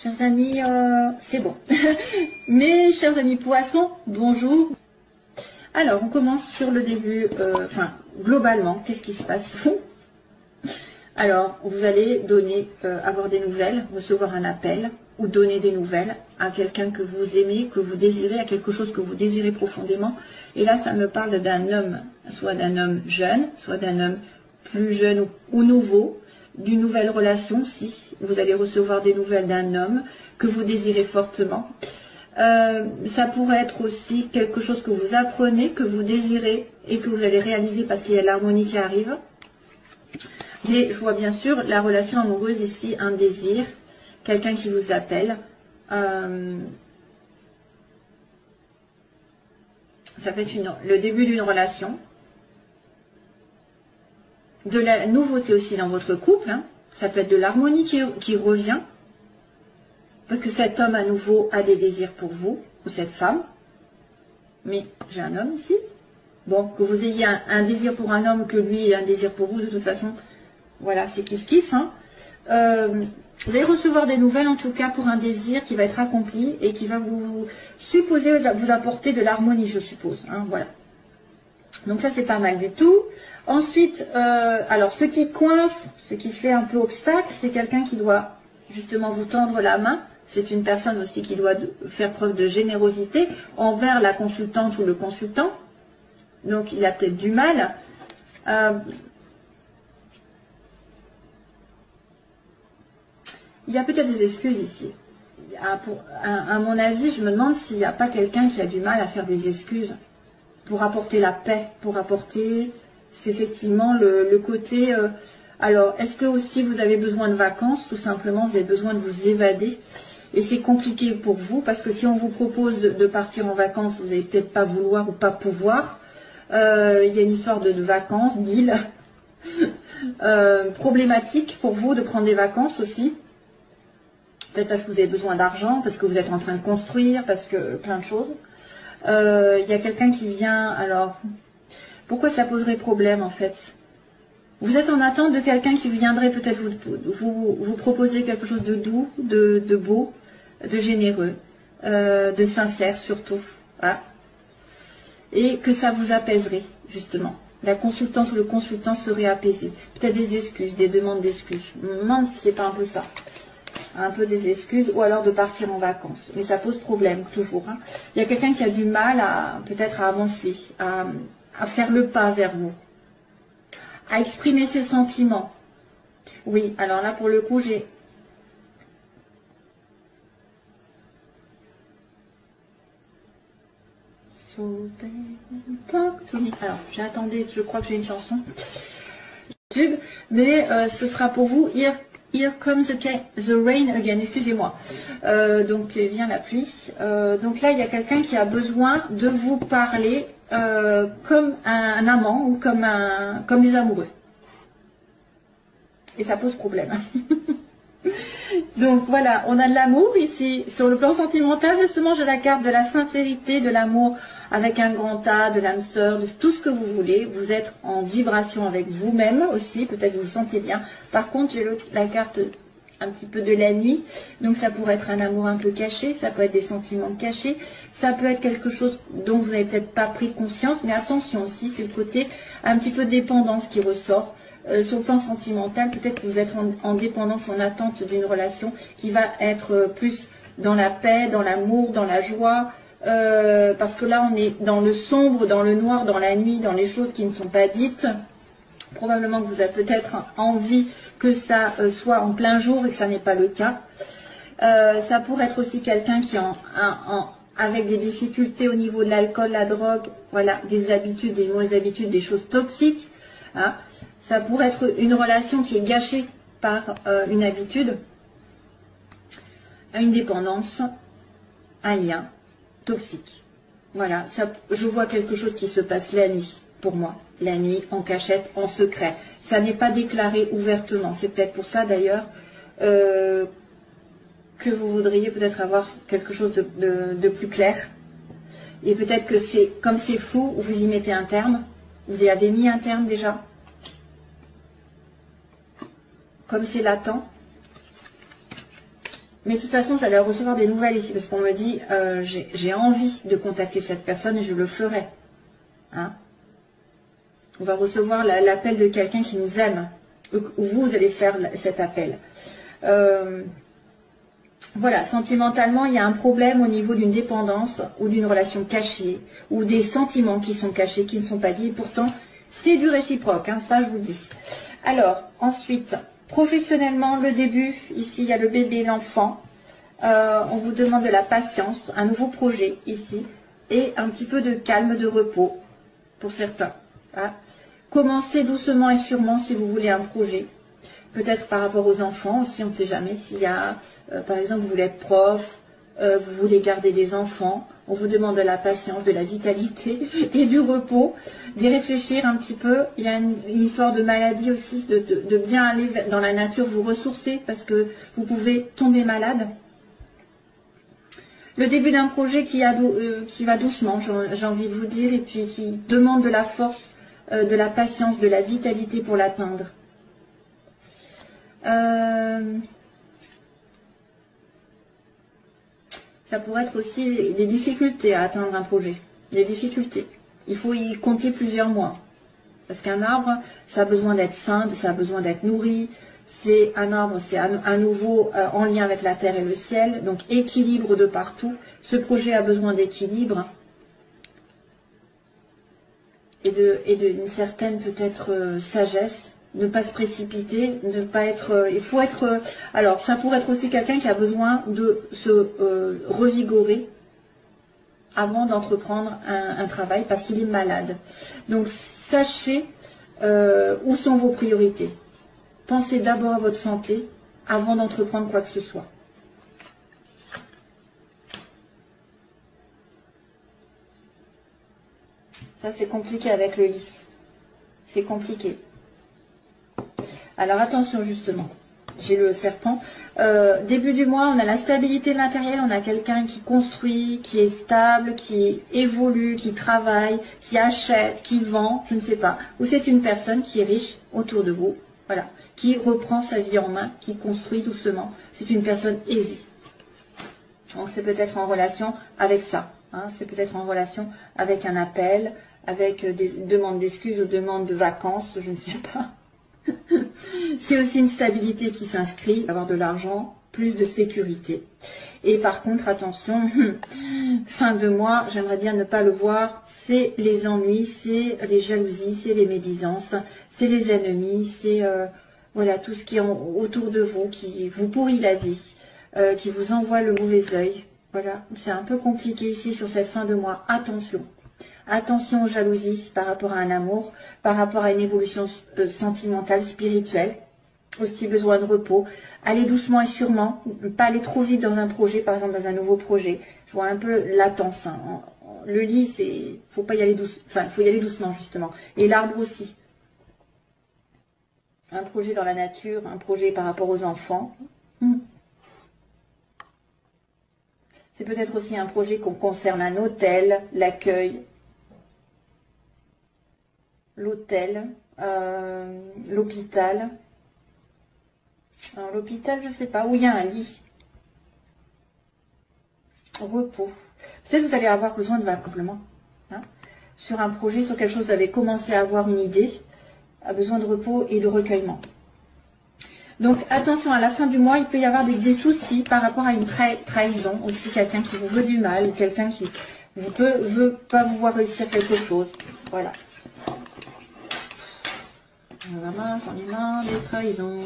Chers amis, c'est bon. Mes chers amis poissons, bonjour. Alors, on commence sur le début, enfin, globalement, qu'est-ce qui se passe? Alors, vous allez donner, avoir des nouvelles, recevoir un appel, ou donner des nouvelles à quelqu'un que vous aimez, que vous désirez, à quelque chose que vous désirez profondément. Et là, ça me parle d'un homme, soit d'un homme jeune, soit d'un homme plus jeune ou nouveau, d'une nouvelle relation, si vous allez recevoir des nouvelles d'un homme que vous désirez fortement. Ça pourrait être aussi quelque chose que vous apprenez, que vous désirez et que vous allez réaliser parce qu'il y a l'harmonie qui arrive. Mais je vois bien sûr la relation amoureuse ici, un désir, quelqu'un qui vous appelle. Ça peut être le début d'une relation. De la nouveauté aussi dans votre couple, hein. Ça peut être de l'harmonie qui revient, parce que cet homme à nouveau a des désirs pour vous, ou cette femme, mais j'ai un homme ici, bon, que vous ayez un désir pour un homme, que lui ait un désir pour vous, de toute façon, voilà, c'est kiff-kiff, hein. Vous allez recevoir des nouvelles, en tout cas, pour un désir qui va être accompli, et qui va vous apporter de l'harmonie, je suppose, hein, voilà. Donc ça, c'est pas mal du tout. Ensuite, alors ce qui coince, ce qui fait un peu obstacle, c'est quelqu'un qui doit justement vous tendre la main. C'est une personne aussi qui doit faire preuve de générosité envers la consultante ou le consultant. Donc il a peut-être du mal. Il y a peut-être des excuses ici. À mon avis, je me demande s'il n'y a pas quelqu'un qui a du mal à faire des excuses pour apporter la paix, pour apporter... C'est effectivement le côté... alors, est-ce que aussi vous avez besoin de vacances? Tout simplement, vous avez besoin de vous évader. Et c'est compliqué pour vous, parce que si on vous propose de partir en vacances, vous n'allez peut-être pas vouloir ou pas pouvoir. Il y a une histoire de vacances, d'île. Problématique pour vous de prendre des vacances aussi. Peut-être parce que vous avez besoin d'argent, parce que vous êtes en train de construire, parce que plein de choses. Il y a quelqu'un qui vient... Alors... Pourquoi ça poserait problème en fait? Vous êtes en attente de quelqu'un qui viendrait peut-être vous proposer quelque chose de doux, de beau, de généreux, de sincère surtout. Voilà. Et que ça vous apaiserait justement. La consultante ou le consultant serait apaisé. Peut-être des excuses, des demandes d'excuses. Je me demande si c'est pas un peu ça. Un peu des excuses ou alors de partir en vacances. Mais ça pose problème toujours. Hein. Il y a quelqu'un qui a du mal à peut-être à avancer, à faire le pas vers vous, à exprimer ses sentiments. Oui, alors là, pour le coup, j'ai... Alors, j'attendais, je crois que j'ai une chanson. Mais ce sera pour vous, Here comes the rain again, excusez-moi. Donc, vient la pluie. Donc là, il y a quelqu'un qui a besoin de vous parler comme un amant ou comme des amoureux. Et ça pose problème. Donc voilà, on a de l'amour ici. Sur le plan sentimental, justement, j'ai la carte de la sincérité, de l'amour avec un grand A, de l'âme sœur, de tout ce que vous voulez. Vous êtes en vibration avec vous-même aussi, peut-être vous vous sentez bien. Par contre, j'ai la carte un petit peu de la nuit, donc ça pourrait être un amour un peu caché, ça peut être des sentiments cachés, ça peut être quelque chose dont vous n'avez peut-être pas pris conscience, mais attention aussi, c'est le côté un petit peu dépendance qui ressort. Sur le plan sentimental, peut-être que vous êtes en dépendance, en attente d'une relation qui va être plus dans la paix, dans l'amour, dans la joie, parce que là on est dans le sombre, dans le noir, dans la nuit, dans les choses qui ne sont pas dites. Probablement que vous avez peut-être envie que ça soit en plein jour et que ça n'est pas le cas. Ça pourrait être aussi quelqu'un qui avec des difficultés au niveau de l'alcool, la drogue, voilà, des habitudes, des mauvaises habitudes, des choses toxiques. Hein. Ça pourrait être une relation qui est gâchée par une habitude, une dépendance, un lien toxique. Voilà, ça, je vois quelque chose qui se passe la nuit, pour moi. La nuit, en cachette, en secret. Ça n'est pas déclaré ouvertement. C'est peut-être pour ça d'ailleurs que vous voudriez peut-être avoir quelque chose de plus clair. Et peut-être que c'est comme c'est flou, vous y mettez un terme. Vous y avez mis un terme déjà. Comme c'est latent. Mais de toute façon, vous allez recevoir des nouvelles ici, parce qu'on me dit, j'ai envie de contacter cette personne et je le ferai. Hein? On va recevoir l'appel de quelqu'un qui nous aime. Ou vous allez faire cet appel. Voilà, sentimentalement, il y a un problème au niveau d'une dépendance ou d'une relation cachée, ou des sentiments qui sont cachés, qui ne sont pas dits. Et pourtant, c'est du réciproque, hein, ça je vous dis. Alors, ensuite, professionnellement, le début, ici, il y a le bébé, l'enfant. On vous demande de la patience, un nouveau projet, ici, et un petit peu de calme, de repos, pour certains. Hein. Commencez doucement et sûrement si vous voulez un projet. Peut-être par rapport aux enfants aussi, on ne sait jamais. S'il y a, par exemple, vous voulez être prof, vous voulez garder des enfants, on vous demande de la patience, de la vitalité et du repos, d'y réfléchir un petit peu. Il y a une histoire de maladie aussi, de bien aller dans la nature, vous ressourcer, parce que vous pouvez tomber malade. Le début d'un projet qui va doucement, j'ai envie de vous dire, et puis qui demande de la force, de la patience, de la vitalité pour l'atteindre. Ça pourrait être aussi des difficultés à atteindre un projet. Des difficultés. Il faut y compter plusieurs mois. Parce qu'un arbre, ça a besoin d'être sain, ça a besoin d'être nourri. C'est un arbre, c'est à nouveau en lien avec la terre et le ciel. Donc équilibre de partout. Ce projet a besoin d'équilibre. Et d'une certaine peut-être sagesse. Ne pas se précipiter, ne pas être... il faut être... alors, ça pourrait être aussi quelqu'un qui a besoin de se revigorer avant d'entreprendre un travail parce qu'il est malade. Donc, sachez où sont vos priorités. Pensez d'abord à votre santé avant d'entreprendre quoi que ce soit. Ça, c'est compliqué avec le lit. C'est compliqué. Alors attention justement, j'ai le serpent. Début du mois, on a la stabilité matérielle, on a quelqu'un qui construit, qui est stable, qui évolue, qui travaille, qui achète, qui vend, je ne sais pas. Ou c'est une personne qui est riche autour de vous, voilà, qui reprend sa vie en main, qui construit doucement. C'est une personne aisée. Donc c'est peut-être en relation avec ça, hein, c'est peut-être en relation avec un appel, avec des demandes d'excuses ou demandes de vacances, je ne sais pas. C'est aussi une stabilité qui s'inscrit, avoir de l'argent, plus de sécurité. Et par contre, attention, fin de mois, j'aimerais bien ne pas le voir, c'est les ennuis, c'est les jalousies, c'est les médisances, c'est les ennemis, c'est voilà, tout ce qui est autour de vous, qui vous pourrit la vie, qui vous envoie le mauvais œil. Voilà, c'est un peu compliqué ici sur cette fin de mois. Attention. Attention aux jalousies par rapport à un amour, par rapport à une évolution sentimentale, spirituelle. Aussi besoin de repos. Allez doucement et sûrement, pas aller trop vite dans un projet, par exemple dans un nouveau projet. Je vois un peu latence. Hein. Le lit, c'est, faut pas y aller doucement. Enfin, faut y aller doucement justement. Et l'arbre aussi. Un projet dans la nature, un projet par rapport aux enfants. C'est peut-être aussi un projet qu'on concerne un hôtel, l'accueil. L'hôtel, l'hôpital. Alors l'hôpital, je ne sais pas, où il y a un lit. Repos. Peut-être vous allez avoir besoin de accomplement. Hein, sur un projet, sur quelque chose, vous avez commencé à avoir une idée, a besoin de repos et de recueillement. Donc attention, à la fin du mois, il peut y avoir des soucis par rapport à une trahison. Aussi quelqu'un qui vous veut du mal, ou quelqu'un qui veut pas vous voir réussir quelque chose. Voilà. J'en ai marre des trahisons.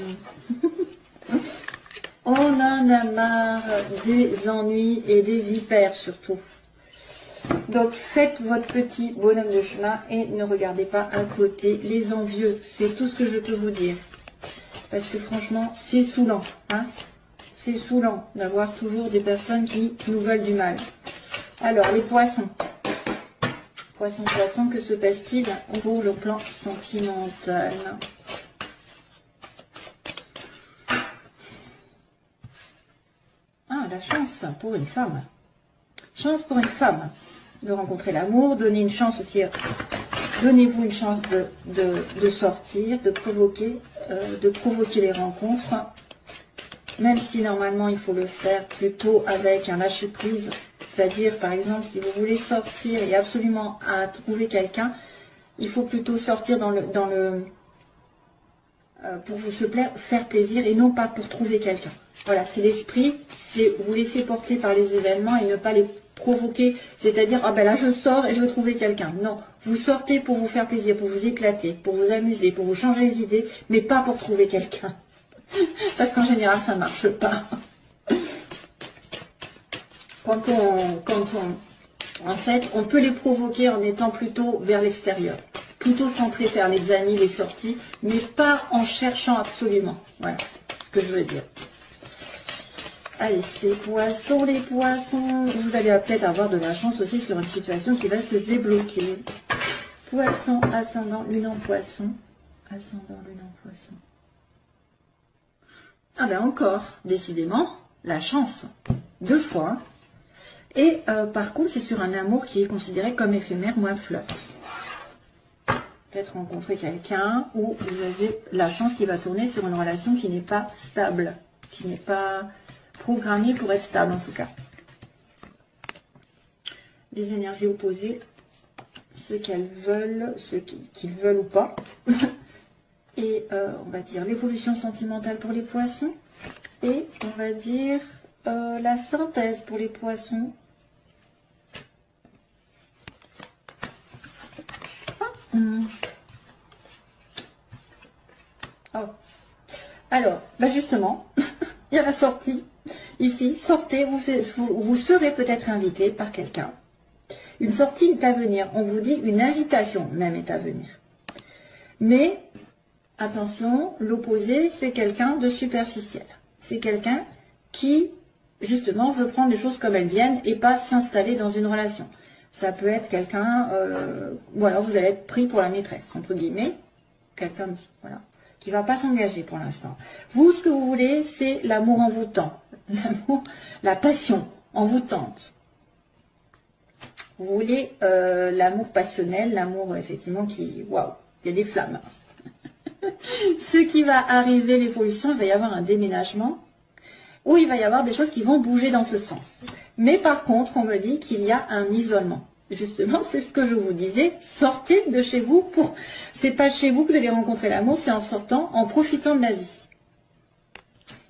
On en a marre des ennuis et des vipères surtout. Donc faites votre petit bonhomme de chemin et ne regardez pas à côté les envieux. C'est tout ce que je peux vous dire. Parce que franchement, c'est saoulant. Hein, c'est saoulant d'avoir toujours des personnes qui nous veulent du mal. Alors, les poissons. Poisson, que se passe-t-il pour le plan sentimental? Ah, la chance pour une femme. Chance pour une femme de rencontrer l'amour, donner une chance aussi. Donnez-vous une chance de sortir, de provoquer les rencontres. même si normalement il faut le faire plutôt avec un lâcher-prise, c'est-à-dire par exemple si vous voulez sortir et absolument à trouver quelqu'un, il faut plutôt sortir pour faire plaisir et non pas pour trouver quelqu'un. Voilà, c'est l'esprit, c'est vous laisser porter par les événements et ne pas les provoquer, c'est-à-dire, ah ben là je sors et je veux trouver quelqu'un. Non, vous sortez pour vous faire plaisir, pour vous éclater, pour vous amuser, pour vous changer les idées, mais pas pour trouver quelqu'un. Parce qu'en général, ça ne marche pas. En fait, on peut les provoquer en étant plutôt vers l'extérieur, plutôt centré vers les amis, les sorties, mais pas en cherchant absolument. Voilà ce que je veux dire. Allez, c'est poissons, les poissons. Vous allez peut-être avoir de la chance aussi sur une situation qui va se débloquer. Poisson, ascendant, lune en poisson. Ascendant, lune en poisson. Ah ben encore, décidément, la chance. 2 fois. Et par contre, c'est sur un amour qui est considéré comme éphémère ou un flirt. Peut-être rencontrer quelqu'un où vous avez la chance qui va tourner sur une relation qui n'est pas stable, qui n'est pas programmée pour être stable en tout cas. Les énergies opposées, ce qu'elles veulent, ce qu'ils veulent ou pas. Et on va dire l'évolution sentimentale pour les poissons. Et on va dire la synthèse pour les poissons. Oh. Alors, bah justement, il y a la sortie. Ici, sortez, vous serez peut-être invité par quelqu'un. Une sortie est à venir. On vous dit une invitation même est à venir. Mais, attention, l'opposé, c'est quelqu'un de superficiel. C'est quelqu'un qui, justement, veut prendre les choses comme elles viennent et pas s'installer dans une relation. Ça peut être quelqu'un, ou alors vous allez être pris pour la maîtresse, entre guillemets. Quelqu'un, voilà, qui ne va pas s'engager pour l'instant. Vous, ce que vous voulez, c'est l'amour envoûtant. L'amour, la passion envoûtante. Vous voulez l'amour passionnel, l'amour, effectivement, qui, waouh, il y a des flammes. Ce qui va arriver, l'évolution, il va y avoir un déménagement, où il va y avoir des choses qui vont bouger dans ce sens. Mais par contre, on me dit qu'il y a un isolement. Justement, c'est ce que je vous disais, sortez de chez vous pour... C'est pas chez vous que vous allez rencontrer l'amour, c'est en sortant, en profitant de la vie.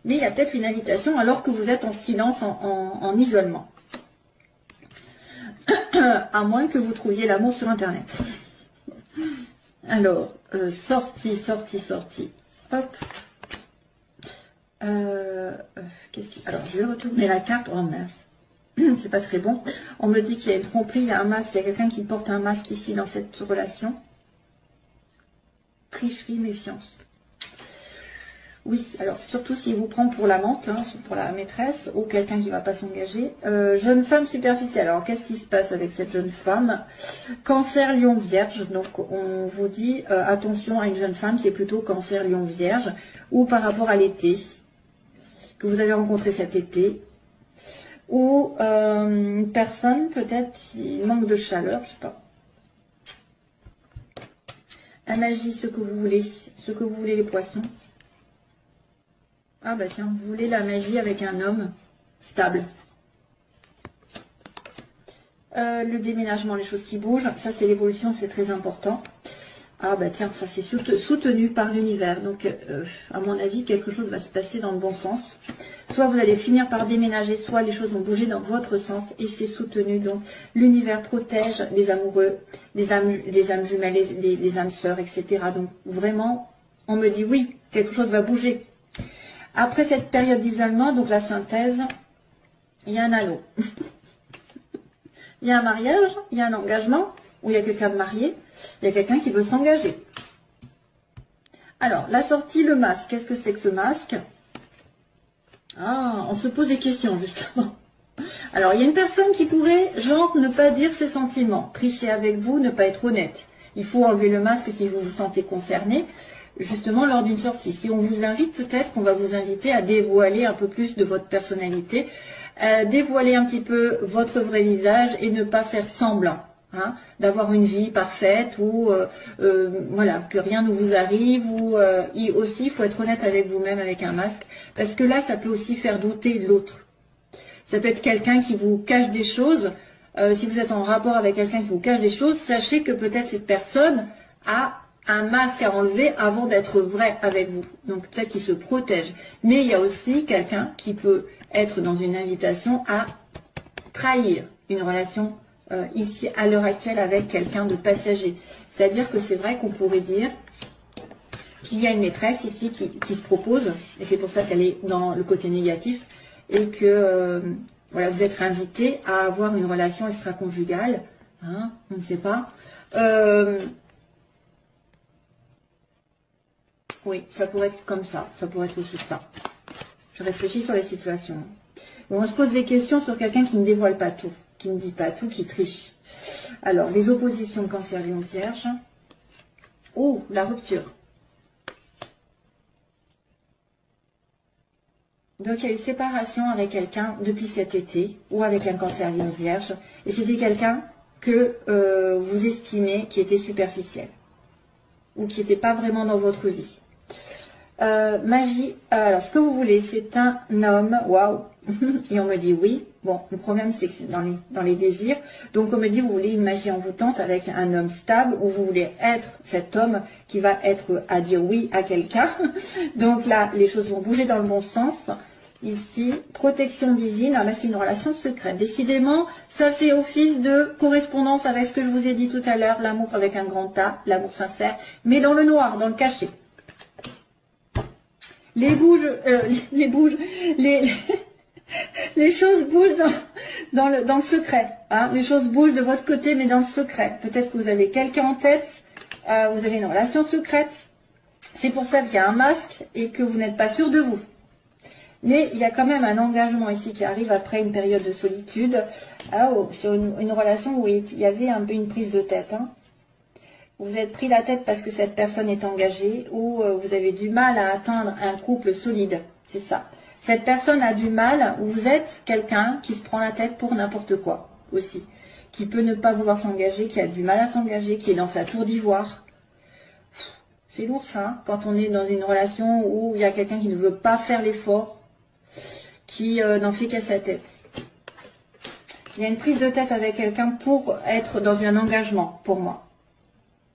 Mais il y a peut-être une invitation alors que vous êtes en silence, en isolement. À moins que vous trouviez l'amour sur Internet. Alors, sortie. Hop. Alors, je vais retourner la carte. Oh mince. C'est pas très bon. On me dit qu'il y a une tromperie, il y a un masque, il y a quelqu'un qui porte un masque ici dans cette relation. Tricherie, méfiance. Oui, alors surtout s'il vous prend pour l'amante, hein, pour la maîtresse, ou quelqu'un qui ne va pas s'engager. Jeune femme superficielle. Alors qu'est-ce qui se passe avec cette jeune femme? Cancer, lion, vierge. Donc on vous dit attention à une jeune femme qui est plutôt cancer, lion, vierge, ou par rapport à l'été, que vous avez rencontré cet été. Ou une personne peut-être qui manque de chaleur, je sais pas. La magie, ce que vous voulez les poissons. Ah bah tiens, vous voulez la magie avec un homme stable. Le déménagement, les choses qui bougent, ça c'est l'évolution, c'est très important. Ah bah tiens, ça c'est soutenu par l'univers. Donc à mon avis, quelque chose va se passer dans le bon sens. Soit vous allez finir par déménager, soit les choses vont bouger dans votre sens et c'est soutenu. Donc l'univers protège les amoureux, les âmes jumelles, les âmes sœurs, etc. Donc vraiment, on me dit oui, quelque chose va bouger. Après cette période d'isolement, donc la synthèse, il y a un anneau. Il y a un mariage, il y a un engagement, où il y a quelqu'un de marié, il y a quelqu'un qui veut s'engager. Alors, la sortie, le masque. Qu'est-ce que c'est que ce masque? Ah, on se pose des questions, justement. Alors, il y a une personne qui pourrait, genre, ne pas dire ses sentiments, tricher avec vous, ne pas être honnête. Il faut enlever le masque si vous vous sentez concerné, justement, lors d'une sortie. Si on vous invite, peut-être qu'on va vous inviter à dévoiler un peu plus de votre personnalité, dévoiler un petit peu votre vrai visage et ne pas faire semblant. hein, d'avoir une vie parfaite ou voilà, que rien ne vous arrive, ou aussi il faut être honnête avec vous-même avec un masque, parce que là ça peut aussi faire douter l'autre. Ça peut être quelqu'un qui vous cache des choses. Si vous êtes en rapport avec quelqu'un qui vous cache des choses, sachez que peut-être cette personne a un masque à enlever avant d'être vrai avec vous. Donc peut-être qu'il se protège. Mais il y a aussi quelqu'un qui peut être dans une invitation à trahir une relation ici à l'heure actuelle avec quelqu'un de passager. C'est-à-dire que c'est vrai qu'on pourrait dire qu'il y a une maîtresse ici qui se propose, et c'est pour ça qu'elle est dans le côté négatif, et que voilà, vous êtes invité à avoir une relation extra-conjugale, hein, on ne sait pas. Oui, ça pourrait être comme ça pourrait être aussi ça. Je réfléchis sur les situations. Bon, on se pose des questions sur quelqu'un qui ne dévoile pas tout, qui ne dit pas tout, qui triche. Alors, les oppositions Cancer, Lion, Vierge. Oh, la rupture. Donc, il y a eu séparation avec quelqu'un depuis cet été, ou avec un Cancer, Lion, Vierge. Et c'était quelqu'un que vous estimez qui était superficiel, ou qui n'était pas vraiment dans votre vie. Magie, alors ce que vous voulez, c'est un homme, waouh, et on me dit oui. Bon, le problème c'est que c'est dans les désirs, donc on me dit vous voulez une magie envoûtante avec un homme stable, ou vous voulez être cet homme qui va être à dire oui à quelqu'un. Donc là, les choses vont bouger dans le bon sens. Ici, protection divine, là c'est une relation secrète. Décidément, ça fait office de correspondance avec ce que je vous ai dit tout à l'heure, l'amour avec un grand A, l'amour sincère, mais dans le noir, dans le cachet. Les choses bougent dans le secret. Hein. Les choses bougent de votre côté, mais dans le secret. Peut-être que vous avez quelqu'un en tête, vous avez une relation secrète. C'est pour ça qu'il y a un masque et que vous n'êtes pas sûr de vous. Mais il y a quand même un engagement ici qui arrive après une période de solitude, sur une relation où il y avait un peu une prise de tête. Hein. Vous êtes pris la tête parce que cette personne est engagée, ou vous avez du mal à atteindre un couple solide. C'est ça. Cette personne a du mal, ou vous êtes quelqu'un qui se prend la tête pour n'importe quoi aussi. Qui peut ne pas vouloir s'engager, qui a du mal à s'engager, qui est dans sa tour d'ivoire. C'est lourd ça, hein, quand on est dans une relation où il y a quelqu'un qui ne veut pas faire l'effort, qui n'en fait qu'à sa tête. Il y a une prise de tête avec quelqu'un pour être dans un engagement, pour moi.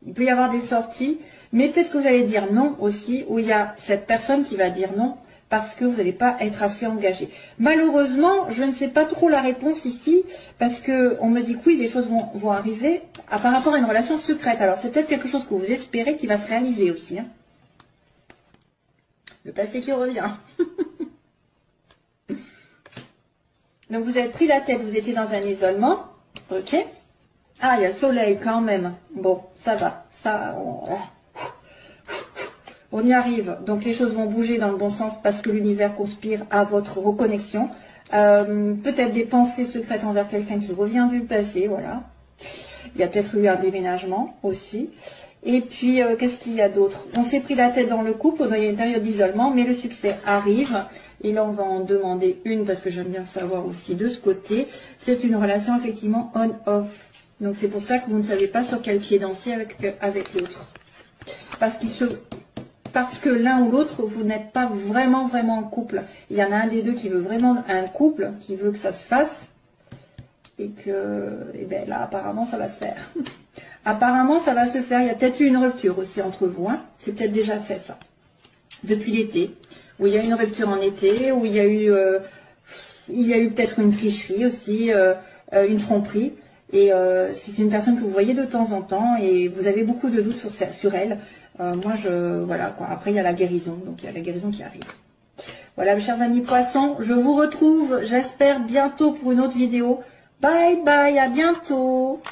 Il peut y avoir des sorties, mais peut-être que vous allez dire non aussi, où il y a cette personne qui va dire non, parce que vous n'allez pas être assez engagé. Malheureusement, je ne sais pas trop la réponse ici, parce qu'on me dit que oui, les choses vont arriver par rapport à une relation secrète. Alors c'est peut-être quelque chose que vous espérez qui va se réaliser aussi. Hein. Le passé qui revient. Donc vous avez pris la tête, vous étiez dans un isolement, ok. Ah, il y a le soleil quand même. Bon, ça va. Ça, on y arrive. Donc les choses vont bouger dans le bon sens parce que l'univers conspire à votre reconnexion. Peut-être des pensées secrètes envers quelqu'un qui revient du passé, voilà. Il y a peut-être eu un déménagement aussi. Et puis, qu'est-ce qu'il y a d'autre? On s'est pris la tête dans le couple, il y a une période d'isolement, mais le succès arrive. Et là, on va en demander une parce que j'aime bien savoir aussi de ce côté. C'est une relation effectivement on-off. Donc c'est pour ça que vous ne savez pas sur quel pied danser avec l'autre. Parce que l'un ou l'autre, vous n'êtes pas vraiment en couple. Il y en a un des deux qui veut vraiment un couple, qui veut que ça se fasse. Et bien là, apparemment, ça va se faire. Apparemment, ça va se faire. Il y a peut-être eu une rupture aussi entre vous. Hein. C'est peut-être déjà fait ça. Depuis l'été. Où il y a eu une rupture en été, où il y a eu peut-être une tricherie aussi, une tromperie. Et c'est une personne que vous voyez de temps en temps et vous avez beaucoup de doutes sur elle. Voilà quoi. Après, il y a la guérison. Donc, il y a la guérison qui arrive. Voilà, mes chers amis poissons. Je vous retrouve, j'espère, bientôt pour une autre vidéo. Bye bye, à bientôt.